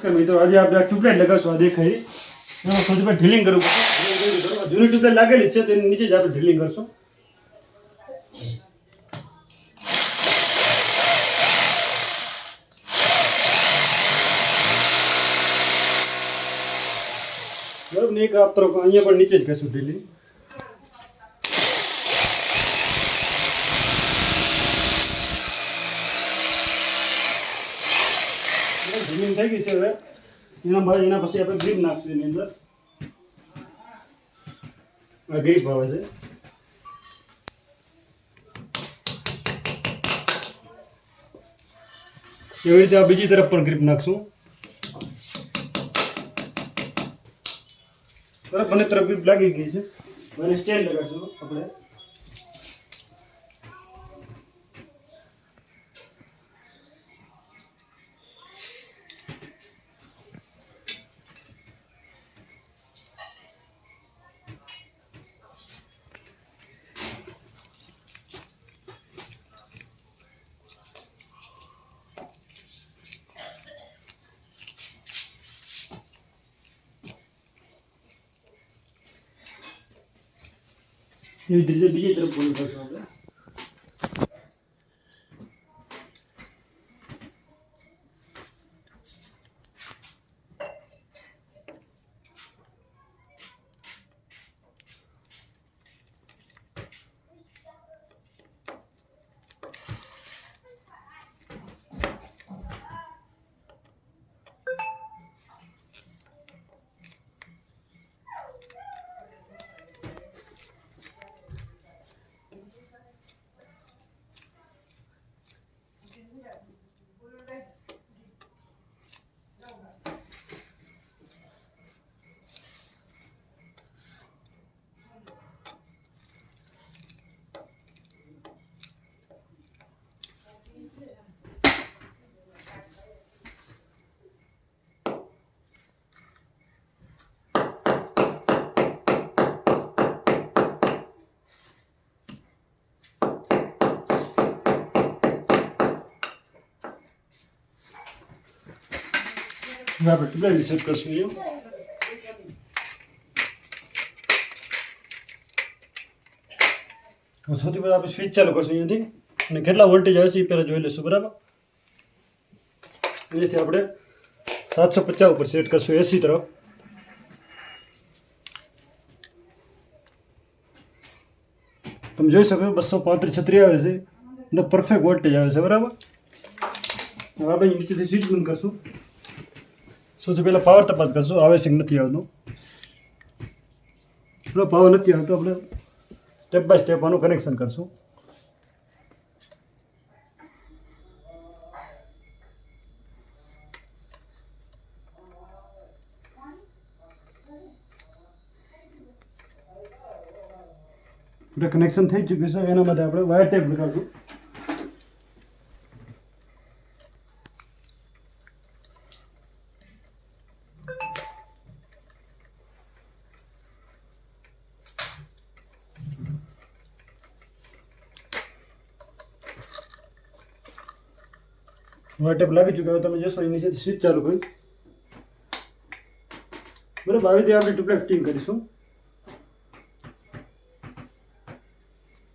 મિત્રો આજે આપણે આ ટ્યુબલાઇટ લગાવશું. આ દેખાય એમાં સૌથી પહેલાં ઢીલિંગ કરવું પડશે. જૂની ટ્યુબલાઇટ લાગેલી છે તો એની નીચે જ આપણે ઢીલિંગ કરશું. બરાબર ને, એક આ તરફ અહીંયા પણ નીચે જ કરશું ઢીલિંગ. ઢીલિંગ થઈ ગઈ છે. હવે એના પછી આપણે ગ્રીપ નાખશું. એની અંદર આ ગ્રીપ આવે છે. એવી રીતે આ બીજી તરફ પણ ગ્રીપ નાખશું. બરાબર, બંને તરફ ગ્રીપ લાગી ગઈ છે. મને સ્ટેન્ડ લગાડશું આપણે. એવી રીતે બીજી તરફ બોલી કરશું આપણે. હવે આપણે ટ્યુબલાઇટ સેટ કરશું. સૌથી પહેલાં આપણે સ્વિચ ચાલુ કરશું અહીંયાથી, અને કેટલા વોલ્ટેજ આવે છે એ પહેલાં જોઈ લઈશું. બરાબર, અહીંયાથી આપણે 750 ઉપર સેટ કરશું એસી તરફ. તમે જોઈ શકો 235-36 આવે છે એટલે પરફેક્ટ વોલ્ટેજ આવે છે. બરાબર, હવે આપણે નીચેથી સ્વિચ બંધ કરશું. સૌથી પહેલાં પાવર તપાસ કરશું, આવે છે કે નથી આવતું. જો પાવર નથી આવતો આપણે સ્ટેપ બાય સ્ટેપ આનું કનેક્શન કરશું. આપણે કનેક્શન થઈ ચૂક્યું છે. એના માટે આપણે વાયર ટેપ લગાવશું. વાયર ટેપ લાગી ચૂક્યો. હવે તમે જોશો એની નીચેથી સ્વિચ ચાલુ કરી. બરાબર, આવી રીતે આપણે ટ્યુબલાઇટ ફિટિંગ કરીશું.